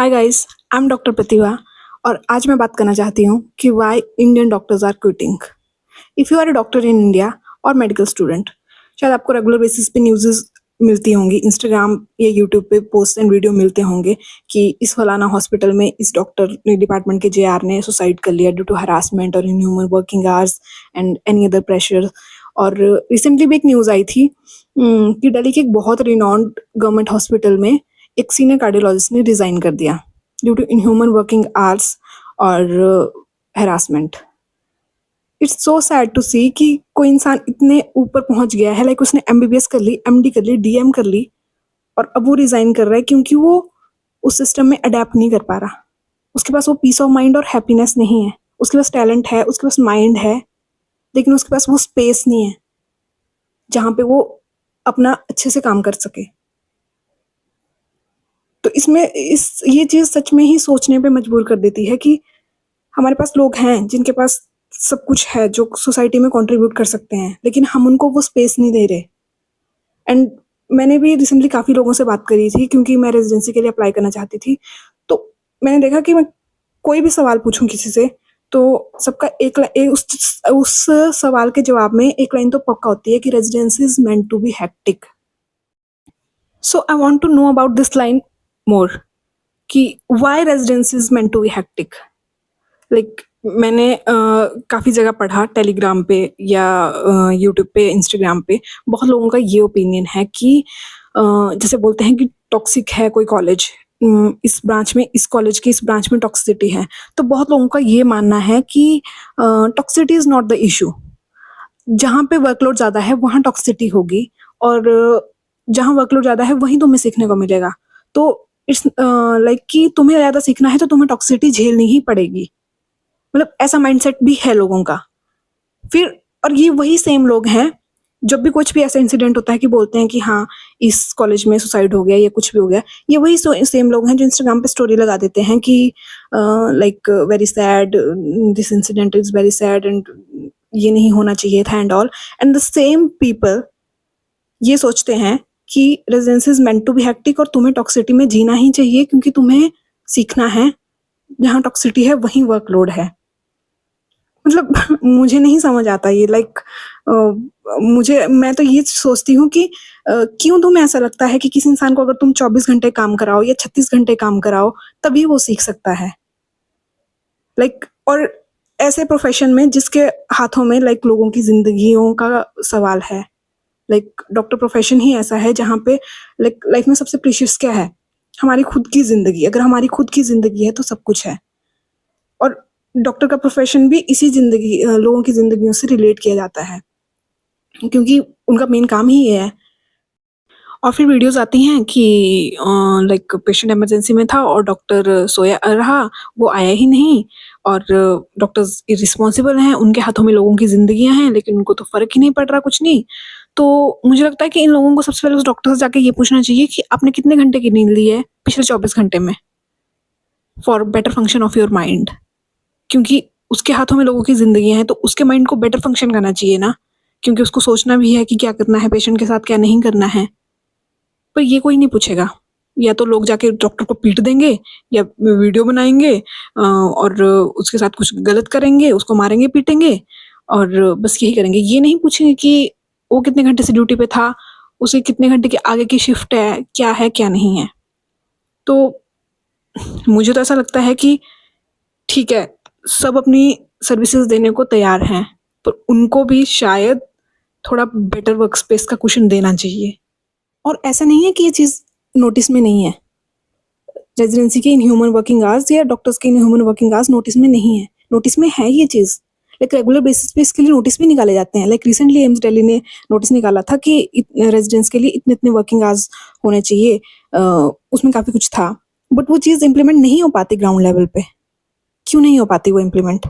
Hi guys, I am doctor Pratibha और आज मैं बात करना चाहती हूँ कि why Indian doctors are quitting. If you are a doctor in India और मेडिकल स्टूडेंट, शायद आपको रेगुलर बेसिस पे न्यूज़ेस मिलती होंगी, इंस्टाग्राम या यूट्यूब पे पोस्ट एंड वीडियो मिलते होंगे कि इस फलाना हॉस्पिटल में इस डॉक्टर ने डिपार्टमेंट के जेआर ने सुसाइड कर लिया ड्यू टू हरासमेंट और inhuman working hours and any other pressure. और रिसेंटली भी एक न्यूज़ आई थी कि दिल्ली के एक बहुत रिनॉन्ड गवर्नमेंट हॉस्पिटल में एक सीनियर कार्डियोलॉजिस्ट ने रिजाइन कर दिया due to inhuman working hours और harassment. It's so sad to see कि कोई इंसान इतने ऊपर पहुंच गया है, लाइक उसने एमबीबीएस कर ली, एमडी कर ली, डीएम कर ली और अब वो रिजाइन कर रहा है क्योंकि वो उस सिस्टम में अडेप्ट नहीं कर पा रहा। उसके पास वो पीस ऑफ माइंड और हैप्पीनेस नहीं है। उसके पास टैलेंट है, उसके पास माइंड है, लेकिन उसके पास वो स्पेस नहीं है जहाँ पे वो अपना अच्छे से काम कर सके। तो इसमें ये चीज़ सच में ही सोचने पे मजबूर कर देती है कि हमारे पास लोग हैं जिनके पास सब कुछ है जो सोसाइटी में कंट्रीब्यूट कर सकते हैं, लेकिन हम उनको वो स्पेस नहीं दे रहे। एंड मैंने भी रिसेंटली काफ़ी लोगों से बात करी थी क्योंकि मैं रेजिडेंसी के लिए अप्लाई करना चाहती थी। तो मैंने देखा कि मैं कोई भी सवाल पूछूं किसी से तो सबका उस सवाल के जवाब में एक लाइन तो पक्का होती है कि residency is meant to be hectic. So I want to know about this line more कि why residency is meant to be hectic. Like मैंने काफ़ी जगह पढ़ा, टेलीग्राम पे या यूट्यूब पे, इंस्टाग्राम पे बहुत लोगों का ये ओपिनियन है कि जैसे बोलते हैं कि टॉक्सिक है कोई कॉलेज, इस ब्रांच में, इस कॉलेज की इस ब्रांच में टॉक्सिसिटी है। तो बहुत लोगों का ये मानना है कि toxicity is not the issue. जहाँ पे वर्कलोड ज़्यादा है वहाँ टॉक्सिसिटी होगी और जहाँ वर्कलोड ज़्यादा है वहीं तुम्हें सीखने को मिलेगा। तो इट्स लाइक कि तुम्हें ज़्यादा सीखना है तो तुम्हें टॉक्सिसिटी झेलनी ही पड़ेगी। मतलब ऐसा माइंडसेट भी है लोगों का। फिर और ये वही सेम लोग हैं, जब भी कुछ भी ऐसा इंसिडेंट होता है कि बोलते हैं कि हाँ इस कॉलेज में सुसाइड हो गया या कुछ भी हो गया, ये वही सेम लोग हैं जो इंस्टाग्राम पे स्टोरी लगा देते हैं कि like very sad, this incident is very sad and ये नहीं होना चाहिए था and all. And the same people ये सोचते हैं कि residency is meant to be hectic और तुम्हें टॉक्सिसिटी में जीना ही चाहिए क्योंकि तुम्हें सीखना है, जहाँ टॉक्सिसिटी है वहीं वर्कलोड है। मतलब मुझे नहीं समझ आता ये, लाइक मैं तो ये सोचती हूँ कि क्यों तुम्हें ऐसा लगता है कि किसी इंसान को अगर तुम 24 घंटे काम कराओ या 36 घंटे काम कराओ तभी वो सीख सकता है। लाइक और ऐसे प्रोफेशन में जिसके हाथों में लाइक लोगों की जिंदगियों का सवाल है। लाइक डॉक्टर प्रोफेशन ही ऐसा है जहाँ पे लाइक लाइफ में सबसे प्रीशियस क्या है? हमारी खुद की जिंदगी। अगर हमारी खुद की जिंदगी है तो सब कुछ है। और डॉक्टर का प्रोफेशन भी इसी जिंदगी, लोगों की जिंदगियों से रिलेट किया जाता है क्योंकि उनका मेन काम ही ये है। और फिर वीडियोस आती हैं कि लाइक पेशेंट इमरजेंसी में था और डॉक्टर सोया रहा, वो आया ही नहीं और डॉक्टर्स इर्रिस्पॉन्सिबल हैं, उनके हाथों में लोगों की जिंदगियां हैं लेकिन उनको तो फर्क ही नहीं पड़ रहा कुछ नहीं। तो मुझे लगता है कि इन लोगों को सबसे पहले उस डॉक्टर से जाके ये पूछना चाहिए कि आपने कितने घंटे की नींद ली है पिछले 24 घंटे में for better function of your mind. क्योंकि उसके हाथों में लोगों की जिंदगी है तो उसके माइंड को बेटर फंक्शन करना चाहिए ना, क्योंकि उसको सोचना भी है कि क्या करना है पेशेंट के साथ, क्या नहीं करना है। पर ये कोई नहीं पूछेगा। या तो लोग जाके डॉक्टर को पीट देंगे या वीडियो बनाएंगे और उसके साथ कुछ गलत करेंगे, उसको मारेंगे पीटेंगे और बस यही करेंगे। ये नहीं पूछेंगे कि वो कितने घंटे से ड्यूटी पे था, उसे कितने घंटे की आगे की शिफ्ट है क्या नहीं है। तो मुझे तो ऐसा लगता है कि ठीक है, सब अपनी सर्विसेज देने को तैयार हैं, पर उनको भी शायद थोड़ा बेटर वर्क स्पेस का कुशन देना चाहिए। और ऐसा नहीं है कि ये चीज़ नोटिस में नहीं है। रेजिडेंसी के इनह्यूमन वर्किंग आवर्स या डॉक्टर्स के इनह्यूमन वर्किंग आवर्स नोटिस में नहीं है। नोटिस में है ये चीज़, लाइक रेगुलर बेसिस पे इसके लिए नोटिस भी निकाले जाते हैं। लाइक रिसेंटली एम्स दिल्ली ने नोटिस निकाला था कि रेजिडेंट्स के लिए इतने इतने वर्किंग आवर्स होने चाहिए। उसमें काफ़ी कुछ था, बट वो चीज़ इम्प्लीमेंट नहीं हो पाती ग्राउंड लेवल पे। क्यों नहीं हो पाती वो इम्प्लीमेंट?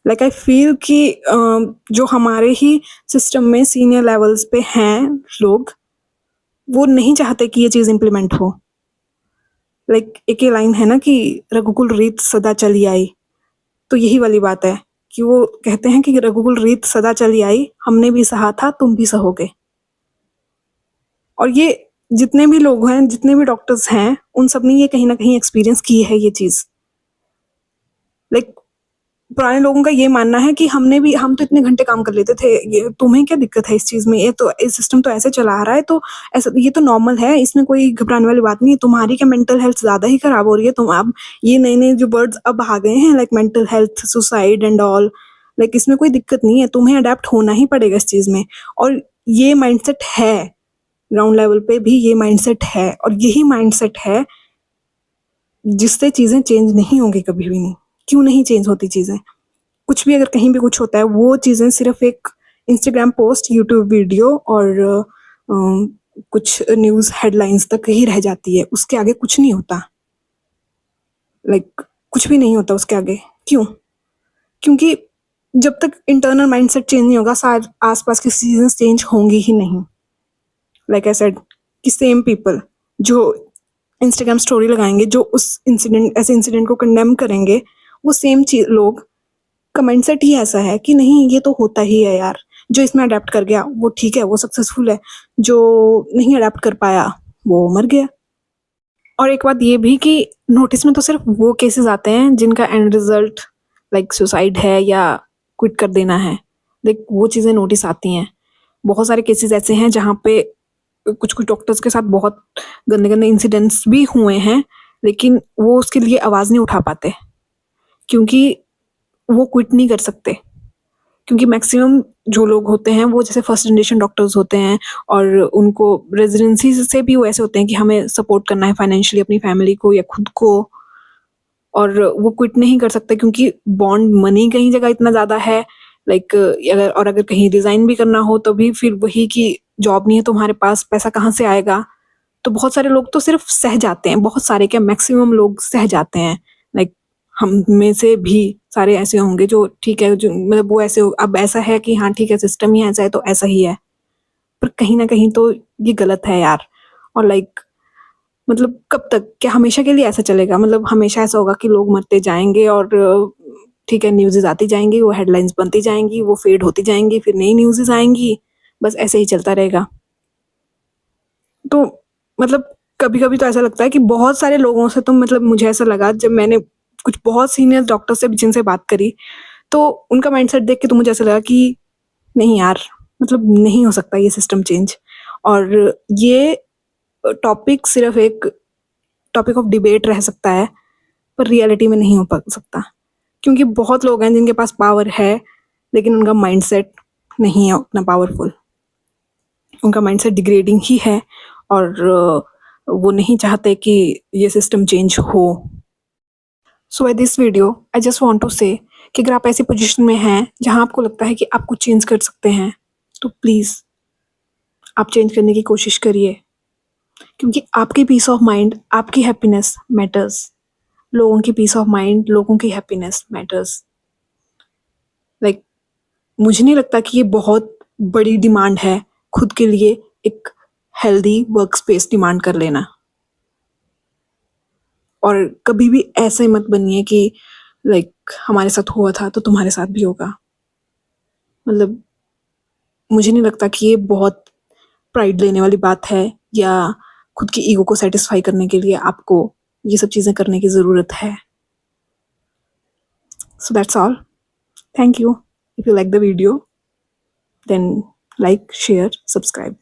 लाइक आई फील कि जो हमारे ही सिस्टम में सीनियर लेवल्स पे हैं लोग, वो नहीं चाहते कि ये चीज़ इम्प्लीमेंट हो। लाइक एक ये लाइन है ना कि रघुकुल रीत सदा चली आई, तो यही वाली बात है कि वो कहते हैं कि रघुकुल रीत सदा चली आई, हमने भी सहा था तुम भी सहोगे। और ये जितने भी लोग हैं, जितने भी डॉक्टर्स हैं, उन सब ने ये कहीं न कहीं एक्सपीरियंस की है ये चीज़। लाइक पुराने लोगों का ये मानना है कि हम तो इतने घंटे काम कर लेते थे, ये तुम्हें क्या दिक्कत है इस चीज़ में? ये सिस्टम तो ऐसे चला आ रहा है, तो ऐसा ये तो नॉर्मल है, इसमें कोई घबराने वाली बात नहीं है। तुम्हारी क्या मेंटल हेल्थ ज़्यादा ही खराब हो रही है। तुम अब ये नए-नए जो वर्ड्स अब आ गए हैं, like mental health, suicide and all, like इसमें कोई दिक्कत नहीं है, तुम्हें अडैप्ट होना ही पड़ेगा इस चीज़ में। और ये माइंडसेट है, ग्राउंड लेवल पे भी ये माइंडसेट है, और यही माइंडसेट है जिससे चीज़ें चेंज नहीं होंगी कभी भी नहीं। क्यों नहीं चेंज होती चीज़ें? कुछ भी अगर कहीं भी कुछ होता है, वो चीज़ें सिर्फ एक इंस्टाग्राम पोस्ट, यूट्यूब वीडियो और कुछ न्यूज़ हेडलाइंस तक ही रह जाती है, उसके आगे कुछ नहीं होता। लाइक कुछ भी नहीं होता उसके आगे। क्यों? क्योंकि जब तक इंटरनल माइंडसेट चेंज नहीं होगा, शायद आसपास की चीज़ें चेंज होंगी ही नहीं। लाइक आई सेड कि सेम पीपल जो इंस्टाग्राम स्टोरी लगाएंगे, जो उस ऐसे इंसिडेंट को कंडेम करेंगे, वो सेम चीज लोग का माइंडसेट ही ऐसा है कि नहीं, ये तो होता ही है यार। जो इसमें अडेप्ट कर गया वो ठीक है, वो सक्सेसफुल है। जो नहीं अडेप्ट कर पाया वो मर गया। और एक बात ये भी कि नोटिस में तो सिर्फ वो केसेस आते हैं जिनका एंड रिजल्ट लाइक सुसाइड है या क्विट कर देना है। लाइक वो चीज़ें नोटिस आती हैं। बहुत सारे केसेस ऐसे हैं जहाँ पे कुछ कुछ डॉक्टर्स के साथ बहुत गंदे गंदे इंसिडेंट्स भी हुए हैं, लेकिन वो उसके लिए आवाज़ नहीं उठा पाते क्योंकि वो क्विट नहीं कर सकते। क्योंकि मैक्सिमम जो लोग होते हैं वो जैसे फर्स्ट जनरेशन डॉक्टर्स होते हैं, और उनको रेजिडेंसी से भी वो ऐसे होते हैं कि हमें सपोर्ट करना है फाइनेंशियली अपनी फैमिली को या खुद को, और वो क्विट नहीं कर सकते क्योंकि बॉन्ड मनी कहीं जगह इतना ज़्यादा है। लाइक अगर कहीं रिज़ाइन भी करना हो तो भी फिर वही कि जॉब नहीं है तुम्हारे पास, पैसा कहाँ से आएगा। तो बहुत सारे लोग तो सिर्फ सह जाते हैं, बहुत सारे क्या मैक्सिमम लोग सह जाते हैं। लाइक हम में से भी सारे ऐसे होंगे जो ठीक है, जो मतलब वो ऐसे अब ऐसा है कि हाँ ठीक है, सिस्टम ही ऐसा है तो ऐसा ही है। पर कहीं ना कहीं तो ये गलत है यार। और लाइक मतलब कब तक, क्या हमेशा के लिए ऐसा चलेगा? मतलब हमेशा ऐसा होगा कि लोग मरते जाएंगे और ठीक है, न्यूज़ेस आती जाएंगी, वो हेडलाइंस बनती जाएंगी, वो फेड होती जाएंगी, फिर नई न्यूज़ेस आएंगी, बस ऐसे ही चलता रहेगा। तो मतलब कभी-कभी तो ऐसा लगता है कि बहुत सारे लोगों से, तो मतलब मुझे ऐसा लगा जब मैंने कुछ बहुत सीनियर डॉक्टर से जिनसे बात करी, तो उनका माइंडसेट देख के तो मुझे ऐसा लगा कि नहीं यार, मतलब नहीं हो सकता ये सिस्टम चेंज। और ये टॉपिक सिर्फ एक टॉपिक ऑफ डिबेट रह सकता है, पर रियलिटी में नहीं हो पा सकता। क्योंकि बहुत लोग हैं जिनके पास पावर है, लेकिन उनका माइंडसेट नहीं है उतना पावरफुल। उनका माइंडसेट डिग्रेडिंग ही है, और वो नहीं चाहते कि ये सिस्टम चेंज हो। So by this video I just want to say कि अगर आप ऐसी पोजीशन में हैं जहां आपको लगता है कि आप कुछ चेंज कर सकते हैं, तो प्लीज़ आप चेंज करने की कोशिश करिए। क्योंकि आपकी पीस ऑफ माइंड, आपकी हैप्पीनेस मैटर्स। लोगों की पीस ऑफ माइंड, लोगों की हैप्पीनेस मैटर्स। लाइक मुझे नहीं लगता कि ये बहुत बड़ी डिमांड है खुद के लिए एक हेल्दी वर्क स्पेस डिमांड कर लेना। और कभी भी ऐसे मत बनिए कि लाइक हमारे साथ हुआ था तो तुम्हारे साथ भी होगा। मतलब मुझे नहीं लगता कि ये बहुत प्राइड लेने वाली बात है, या खुद की ईगो को सेटिस्फाई करने के लिए आपको ये सब चीज़ें करने की ज़रूरत है। So that's all. Thank you. If you like the video, then like, share, subscribe.